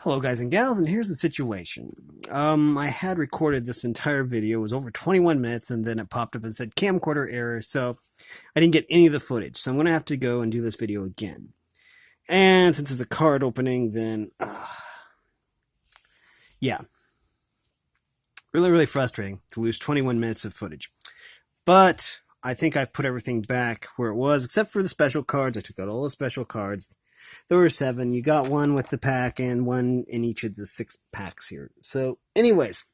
Hello guys and gals, and here's the situation. I had recorded this entire video. It was over 21 minutes, and then it popped up and said camcorder error, so I didn't get any of the footage. So I'm going to have to go and do this video again. And since it's a card opening, then, yeah. Really frustrating to lose 21 minutes of footage. But I think I've put everything back where it was, except for the special cards. I took out all the special cards. There were 7. You got one with the pack and one in each of the 6 packs here. So, anyways,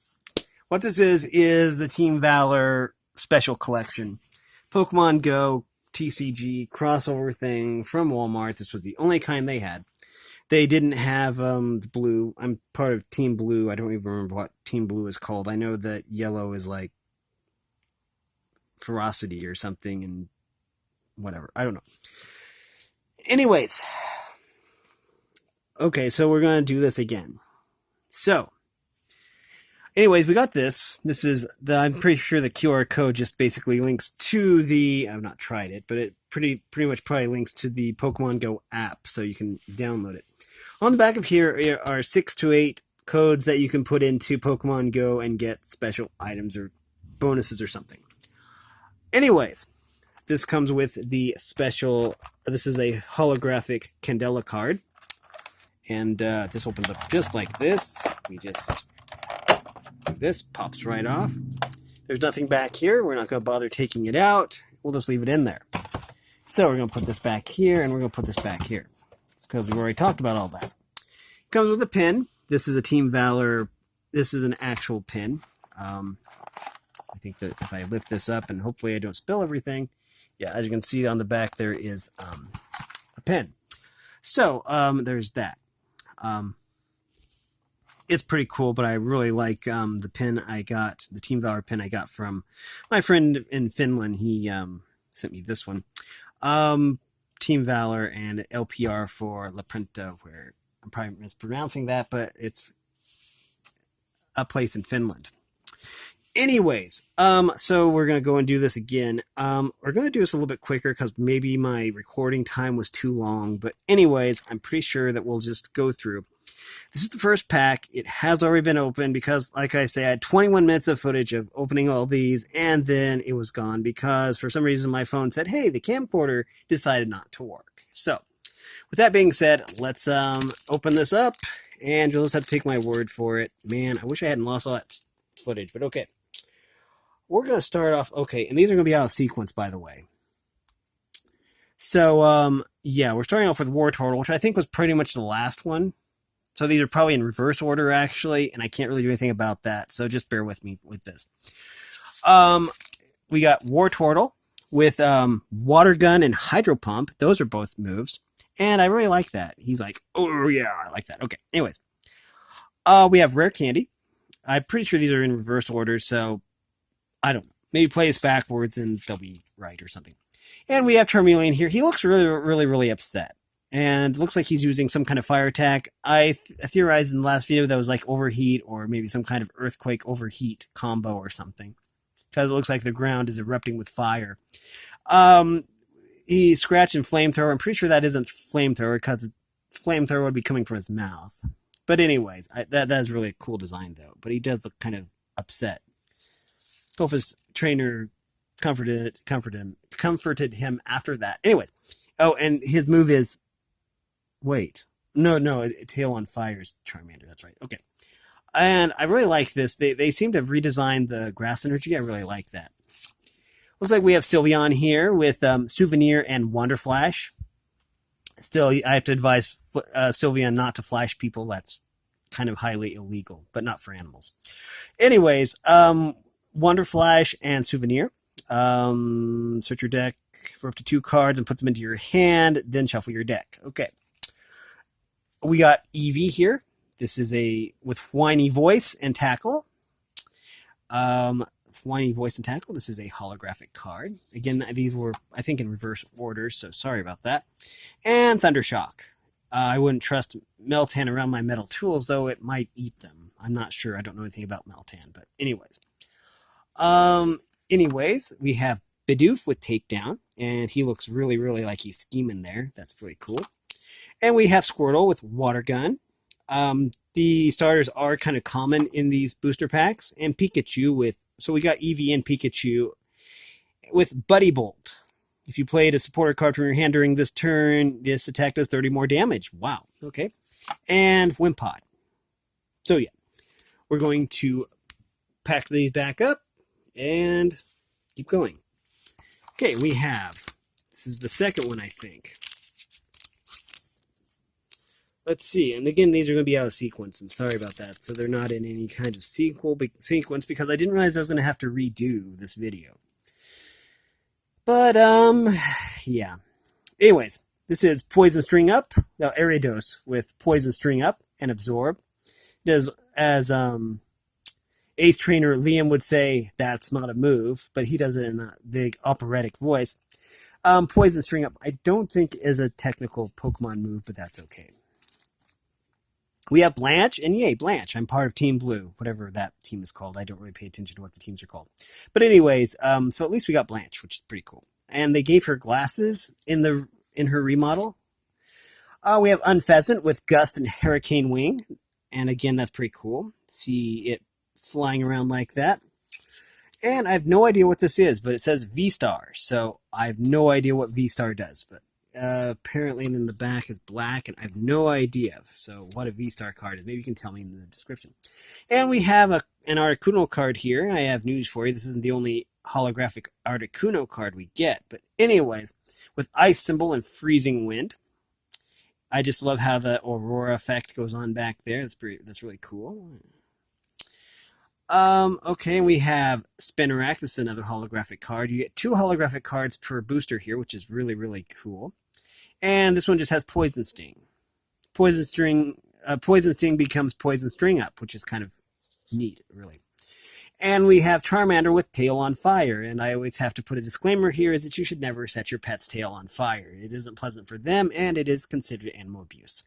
what this is the Team Valor special collection. Pokemon Go TCG crossover thing from Walmart. This was the only kind they had. They didn't have the blue. I'm part of Team Blue. I don't even remember what Team Blue is called. I know that yellow is like ferocity or something and whatever. I don't know. Anyways. Okay, so we're going to do this again. So, anyways, we got this. This is I'm pretty sure the QR code just basically links to the, I've not tried it, but it pretty much probably links to the Pokemon Go app, so you can download it. On the back of here are 6 to 8 codes that you can put into Pokemon Go and get special items or bonuses or something. Anyways, this comes with the special, this is a holographic Candela card. And this opens up just like this. We just do this, pops right off. There's nothing back here. We're not going to bother taking it out. We'll just leave it in there. So we're going to put this back here, and we're going to put this back here, because we've already talked about all that. It comes with a pin. This is a Team Valor. This is an actual pin. I think that if I lift this up, and hopefully I don't spill everything. Yeah, as you can see on the back, there is a pin. So there's that. It's pretty cool, but I really like the pin I got, the Team Valor pin I got from my friend in Finland. He sent me this one. Team Valor and LPR for Lapras, where I'm probably mispronouncing that, but it's a place in Finland. Anyways, so we're going to go and do this again. We're going to do this a little bit quicker because maybe my recording time was too long. But anyways, I'm pretty sure that we'll just go through. This is the first pack. It has already been opened because, like I say, I had 21 minutes of footage of opening all these, and then it was gone because for some reason my phone said, hey, the camcorder decided not to work. So, with that being said, let's open this up, and you'll just have to take my word for it. Man, I wish I hadn't lost all that footage, but okay. We're going to start off, okay, and these are going to be out of sequence, by the way. So, yeah, we're starting off with Wartortle, which I think was pretty much the last one. So these are probably in reverse order, actually, and I can't really do anything about that, so just bear with me with this. We got Wartortle with Water Gun and Hydro Pump. Those are both moves, and I really like that. He's like, oh, yeah, I like that. Okay, anyways. We have Rare Candy. I'm pretty sure these are in reverse order, so I don't know. Maybe play this backwards and they'll be right or something. And we have Charmeleon here. He looks really upset. And looks like he's using some kind of fire attack. I theorized in the last video that was like overheat or maybe some kind of earthquake overheat combo or something. Because it looks like the ground is erupting with fire. He scratched and flamethrower. I'm pretty sure that isn't flamethrower because flamethrower would be coming from his mouth. But anyways, that is really a cool design though. But he does look kind of upset. Hope his trainer comforted him after that. Anyways, oh, and his move is, wait, no, Tail on Fire's Charmander. That's right. Okay, and I really like this. They seem to have redesigned the grass energy. I really like that. Looks like we have Sylveon here with Souvenir and Wonder Flash. Still, I have to advise Sylveon not to flash people. That's kind of highly illegal, but not for animals. Anyways, Wonder Flash and Souvenir. Search your deck for up to 2 cards and put them into your hand, then shuffle your deck. Okay. We got Eevee here. This is with Whiny Voice and Tackle. Whiny Voice and Tackle. This is a holographic card. Again, these were, I think, in reverse order, so sorry about that. And Thundershock. I wouldn't trust Meltan around my metal tools, though it might eat them. I'm not sure. I don't know anything about Meltan, but anyways. Anyways, we have Pidove with Takedown, and he looks really like he's scheming there. That's really cool. And we have Squirtle with Water Gun. The starters are kind of common in these booster packs, and Pikachu with, so we got Eevee and Pikachu with Buddy Bolt. If you played a supporter card from your hand during this turn, this attack does 30 more damage. Wow. Okay. And Wimpod. So yeah, we're going to pack these back up and keep going. Okay, we have, this is the second one, I think. Let's see, and again, these are going to be out of sequence, and sorry about that. So they're not in any kind of sequence because I didn't realize I was going to have to redo this video. But, yeah. Anyways, this is Poison String Up, now Ariados with Poison String Up and Absorb. It does, as Ace Trainer Liam would say, that's not a move, but he does it in a big operatic voice. Poison String Up, I don't think is a technical Pokemon move, but that's okay. We have Blanche, and yay, Blanche. I'm part of Team Blue, whatever that team is called. I don't really pay attention to what the teams are called. But anyways, so at least we got Blanche, which is pretty cool. And they gave her glasses in her remodel. We have Unpheasant with Gust and Hurricane Wing. And again, that's pretty cool. See it flying around like that. And I have no idea what this is, but it says V-Star. So I have no idea what V-Star does, but apparently in the back is black, and I have no idea. So what a V-Star card is. Maybe you can tell me in the description. And we have an Articuno card here. I have news for you. This isn't the only holographic Articuno card we get. But anyways, with Ice Symbol and Freezing Wind. I just love how the Aurora effect goes on back there. That's really cool. Okay, we have Spinarak. This is another holographic card. You get 2 holographic cards per booster here, which is really, really cool. And this one just has Poison Sting. Poison Sting becomes Poison String Up, which is kind of neat, really. And we have Charmander with Tail on Fire. And I always have to put a disclaimer here is that you should never set your pet's tail on fire. It isn't pleasant for them, and it is considered animal abuse.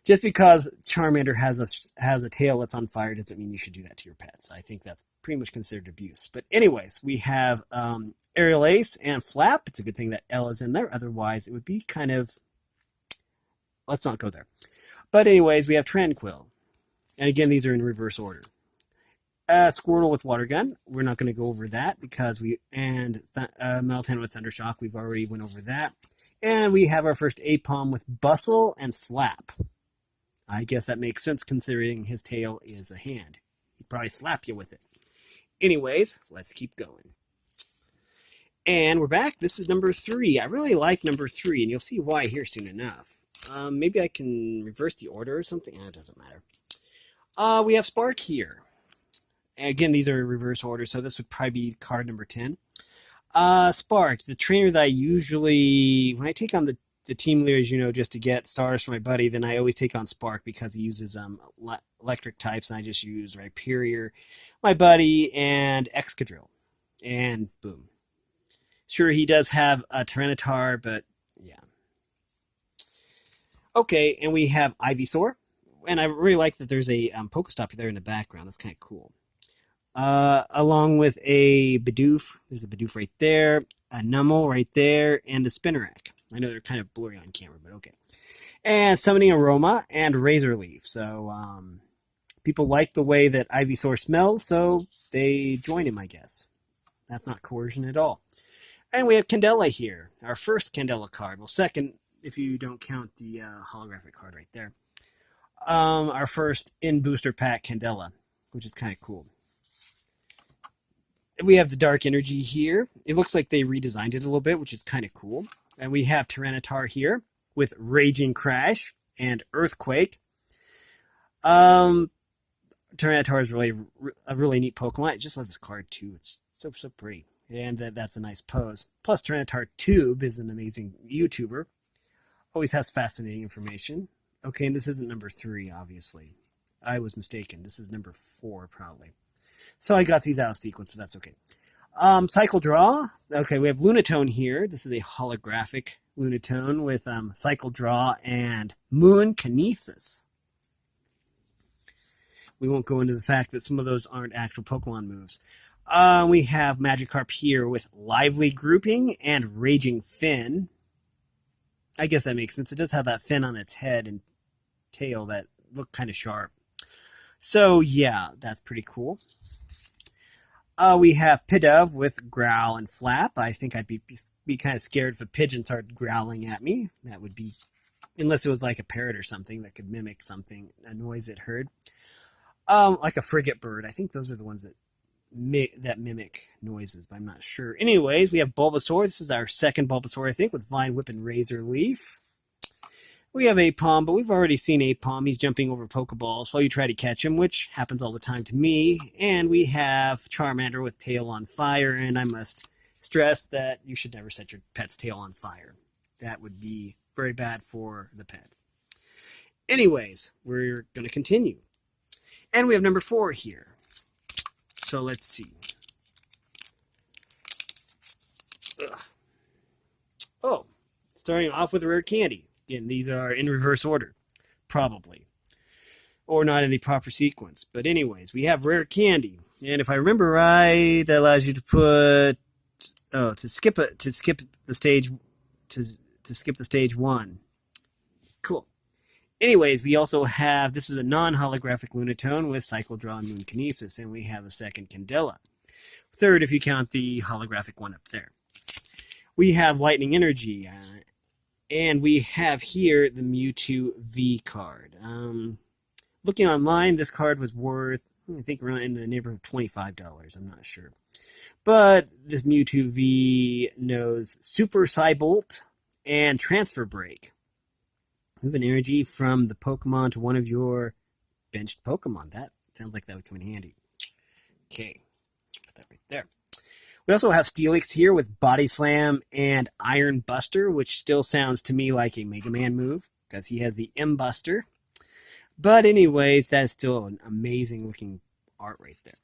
Just because Charmander has a tail that's on fire doesn't mean you should do that to your pets. I think that's pretty much considered abuse. But anyways, we have Aerial Ace and Flap. It's a good thing that L is in there. Otherwise, it would be kind of... Let's not go there. But anyways, we have Tranquil. And again, these are in reverse order. Squirtle with Water Gun. We're not going to go over that because Meltan with Thundershock. We've already went over that. And we have our first Apom with Bustle and Slap. I guess that makes sense considering his tail is a hand. He'd probably slap you with it. Anyways, let's keep going. And we're back. This is number 3. I really like number 3, and you'll see why here soon enough. Maybe I can reverse the order or something. It doesn't matter. We have Spark here. Again, these are in reverse order, so this would probably be card number 10. Spark, the trainer that I usually, when I take on the team leaders, just to get stars for my buddy, then I always take on Spark because he uses electric types, and I just use Rhyperior, my buddy, and Excadrill. And boom. Sure, he does have a Tyranitar, but yeah. Okay, and we have Ivysaur. And I really like that there's a Pokestop there in the background. That's kind of cool. Along with a Bidoof. There's a Bidoof right there, a Numel right there, and a Spinarak. I know they're kind of blurry on camera, but okay. And Summoning Aroma and Razor Leaf. So, people like the way that Ivysaur smells, so they join him, I guess. That's not coercion at all. And we have Candela here. Our first Candela card. Well, second, if you don't count the holographic card right there. Our first in-booster pack Candela, which is kind of cool. We have the Dark Energy here. It looks like they redesigned it a little bit, which is kind of cool. And we have Tyranitar here with Raging Crash and Earthquake. Tyranitar is really a really neat Pokemon. I just love this card too. It's so pretty. And that's a nice pose. Plus, Tyranitar Tube is an amazing YouTuber. Always has fascinating information. Okay, and this isn't number 3, obviously. I was mistaken. This is number 4, probably. So I got these out of sequence, but that's okay. Cycle Draw. Okay, we have Lunatone here. This is a holographic Lunatone with Cycle Draw and Moon Kinesis. We won't go into the fact that some of those aren't actual Pokemon moves. We have Magikarp here with Lively Grouping and Raging Fin. I guess that makes sense. It does have that fin on its head and tail that look kind of sharp. So yeah, that's pretty cool. We have Pidove with Growl and Flap. I think I'd be kind of scared if a pigeon started growling at me. That would be, unless it was like a parrot or something that could mimic something, a noise it heard. Like a frigate bird. I think those are the ones that mimic noises, but I'm not sure. Anyways, we have Bulbasaur. This is our second Bulbasaur, I think, with Vine Whip and Razor Leaf. We have Apom, but we've already seen Apom. He's jumping over Pokeballs while you try to catch him, which happens all the time to me. And we have Charmander with Tail on Fire, and I must stress that you should never set your pet's tail on fire. That would be very bad for the pet. Anyways, we're going to continue. And we have number 4 here. So let's see. Ugh. Oh, starting off with Rare Candy. Again, these are in reverse order, probably, or not in the proper sequence. But anyways, we have Rare Candy, and if I remember right, that allows you to put to skip the stage 1. Cool. Anyways, we also have, this is a non-holographic Lunatone with Cycle Draw and Moon Kinesis, and we have a second Candela. Third, if you count the holographic one up there. We have Lightning Energy. And we have here the Mewtwo V card. Looking online, this card was worth, I think, around in the neighborhood of $25. I'm not sure. But this Mewtwo V knows Super Psybolt and Transfer Break. Move an energy from the Pokemon to one of your benched Pokemon. That sounds like that would come in handy. Okay, put that right there. We also have Steelix here with Body Slam and Iron Buster, which still sounds to me like a Mega Man move, because he has the M Buster. But anyways, that is still an amazing looking art right there.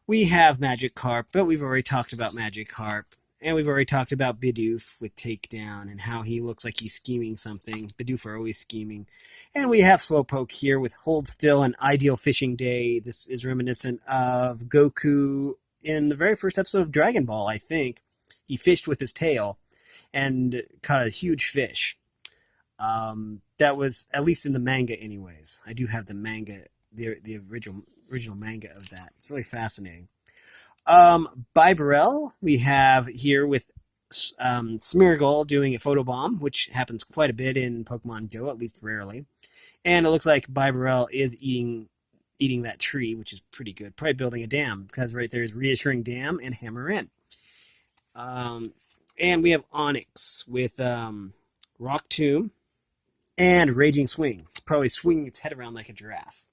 We have Magikarp, but we've already talked about Magikarp. And we've already talked about Bidoof with Takedown and how he looks like he's scheming something. Bidoof are always scheming. And we have Slowpoke here with Hold Still and Ideal Fishing Day. This is reminiscent of Goku in the very first episode of Dragon Ball, I think. He fished with his tail and caught a huge fish. That was, at least in the manga anyways. I do have the manga, the original manga of that. It's really fascinating. Bibarel, we have here with Smeargle doing a photobomb, which happens quite a bit in Pokemon Go, at least rarely. And it looks like Bibarel is eating that tree, which is pretty good. Probably building a dam, because right there is Reassuring Dam and Hammer In. And we have Onyx with Rock Tomb and Raging Swing. It's probably swinging its head around like a giraffe,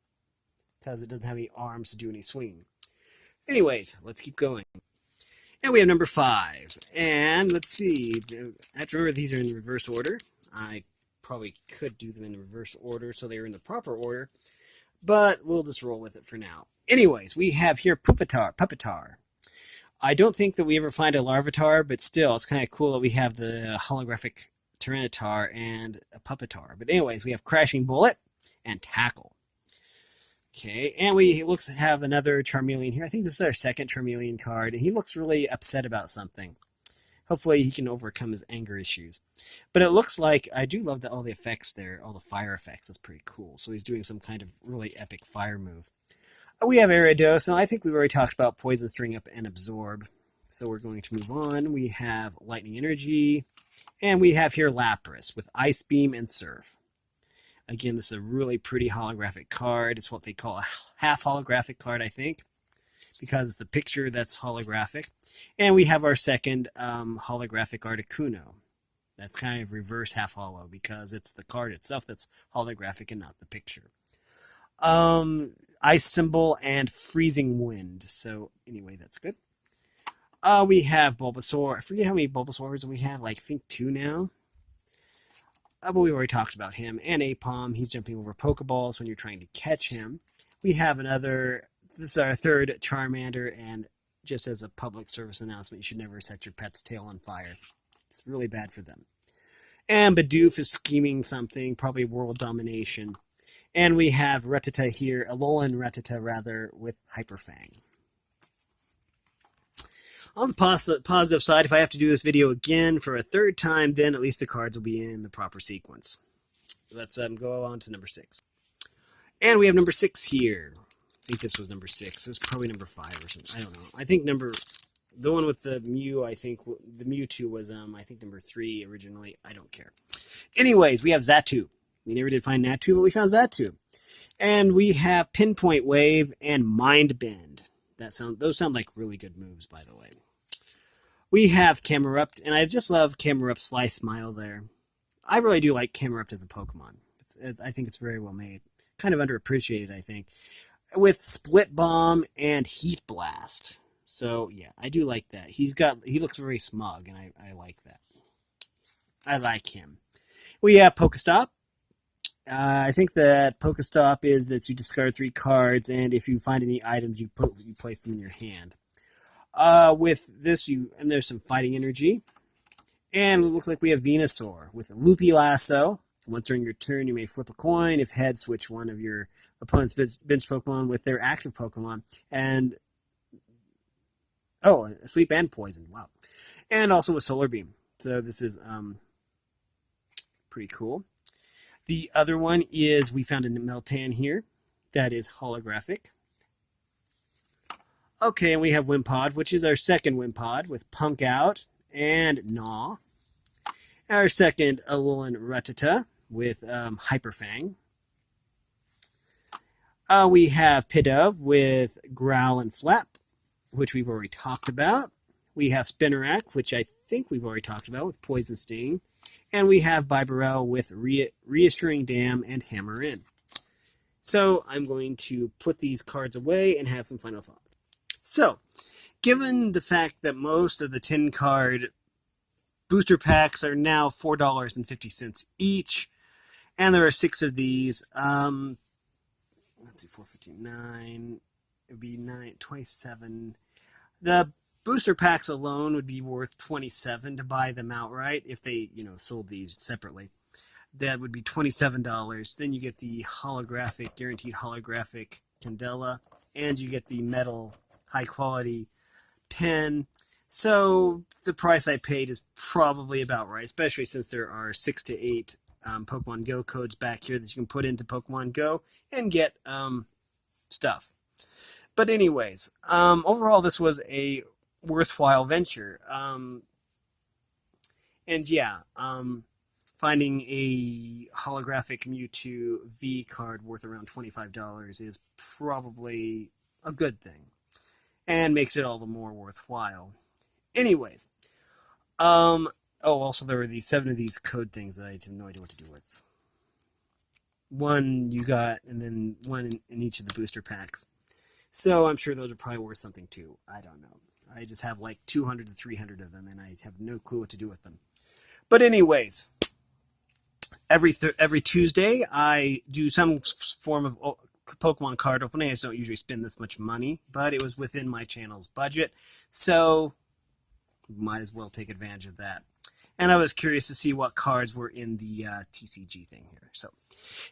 because it doesn't have any arms to do any swinging. Anyways, let's keep going. And we have number 5. And let's see. I have to remember these are in reverse order. I probably could do them in reverse order so they're in the proper order. But we'll just roll with it for now. Anyways, we have here Puppetar. I don't think that we ever find a Larvitar, but still, it's kind of cool that we have the holographic Tyranitar and a Puppetar. But anyways, we have Crashing Bullet and Tackle. Okay, and we have another Charmeleon here. I think this is our second Charmeleon card, and he looks really upset about something. Hopefully he can overcome his anger issues. But it looks like, I do love all the effects there, all the fire effects. That's pretty cool. So he's doing some kind of really epic fire move. We have Ariados, and I think we've already talked about Poison String Up and Absorb. So we're going to move on. We have Lightning Energy, and we have here Lapras with Ice Beam and Surf. Again, this is a really pretty holographic card. It's what they call a half holographic card, I think, because it's the picture that's holographic. And we have our second holographic Articuno. That's kind of reverse half holo, because it's the card itself that's holographic and not the picture. Ice Symbol and Freezing Wind. So anyway, that's good. We have Bulbasaur. I forget how many Bulbasaurs we have. Like, I think 2 now. But we already talked about him. And Apom, he's jumping over Pokeballs when you're trying to catch him. We have another, this is our third Charmander, and just as a public service announcement, you should never set your pet's tail on fire. It's really bad for them. And Bidoof is scheming something, probably world domination. And we have Rattata here, Alolan Rattata rather, with Hyperfang. On the positive side, if I have to do this video again for a third time, then at least the cards will be in the proper sequence. Let's go on to number 6. And we have number 6 here. I think this was number 6. It was probably number 5 or something. I don't know. I think the one with the Mew, I think the Mewtwo was I think number 3 originally. I don't care. Anyways, we have Xatu. We never did find Natu, but we found Xatu. And we have Pinpoint Wave and Mind Bend. Those sound like really good moves, by the way. We have Camerupt, and I just love Camerupt's Sly Smile there. I really do like Camerupt as a Pokemon. I think it's very well made. Kind of underappreciated, I think. With Split Bomb and Heat Blast. So, yeah, I do like that. He looks very smug, and I like that. I like him. We have Pokestop. I think that Pokestop is that you discard 3 cards, and if you find any items, you place them in your hand. With this, and there's some fighting energy. And it looks like we have Venusaur with a Loopy Lasso. Once during your turn, you may flip a coin. If head, switch one of your opponent's bench Pokemon with their active Pokemon. And, Sleep and Poison. Wow. And also with Solar Beam. So this is pretty cool. The other one is we found a Meltan here that is holographic. Okay, and we have Wimpod, which is our second Wimpod with Punk Out and Gnaw. Our second Alolan Rattata with Hyperfang. We have Pidove with Growl and Flap, which we've already talked about. We have Spinarak, which I think we've already talked about with Poison Sting. And we have Bibarel with Reassuring Dam and Hammer In. So I'm going to put these cards away and have some final thoughts. So, given the fact that most of the 10-card booster packs are now $4.50 each, and there are 6 of these, let's see, 459, it would be 27. The booster packs alone would be worth $27 to buy them outright if they, sold these separately. That would be $27. Then you get the guaranteed holographic Candela, and you get the metal high quality pen. So the price I paid is probably about right, especially since there are 6 to 8 Pokemon Go codes back here that you can put into Pokemon Go and get stuff. But anyways, overall this was a worthwhile venture. Finding a holographic Mewtwo V card worth around $25 is probably a good thing. And makes it all the more worthwhile. Anyways. Also there were 7 of these code things that I have no idea what to do with. One you got, and then one in each of the booster packs. So I'm sure those are probably worth something too. I don't know. I just have like 200 to 300 of them, and I have no clue what to do with them. But anyways, every Tuesday I do some form of Pokemon card opening. I just don't usually spend this much money, but it was within my channel's budget, so might as well take advantage of that. And I was curious to see what cards were in the TCG thing here. So,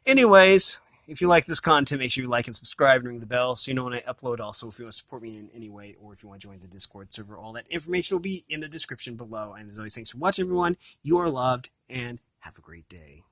anyways, if you like this content, make sure you like and subscribe and ring the bell so you know when I upload. Also, if you want to support me in any way, or if you want to join the Discord server, all that information will be in the description below. And as always, thanks for watching, everyone. You are loved, and have a great day.